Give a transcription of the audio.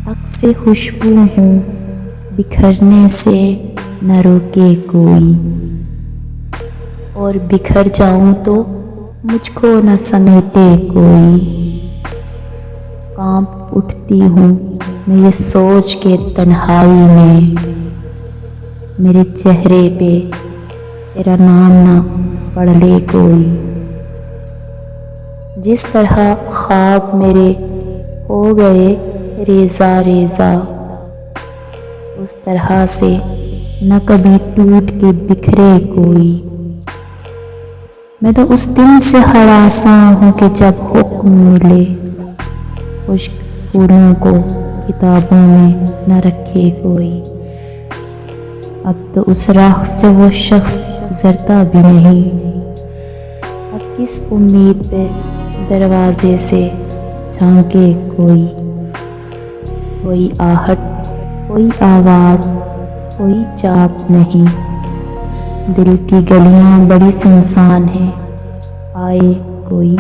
عکس خوشبو ہوں بکھرنے سے نہ روکے کوئی، اور بکھر جاؤں تو مجھ کو نہ سمیٹے کوئی۔ کانپ اٹھتی ہوں میں یہ سوچ کے تنہائی میں، میرے چہرے پہ تیرا نام نہ پڑھ لے کوئی۔ جس طرح خواب میرے ہو گئے ریزہ ریزہ، اس طرح سے نہ کبھی ٹوٹ کے بکھرے کوئی۔ میں تو اس دن سے ہراساں ہوں کہ جب حکم ملے خشک پھولوں کو کتابوں میں نہ رکھے کوئی۔ اب تو اس راہ سے وہ شخص گزرتا بھی نہیں، اب کس امید پہ دروازے سے جھانکے کوئی۔ کوئی آہٹ، کوئی آواز، کوئی چاپ نہیں، دل کی گلیاں بڑی سنسان ہیں، آئے کوئی۔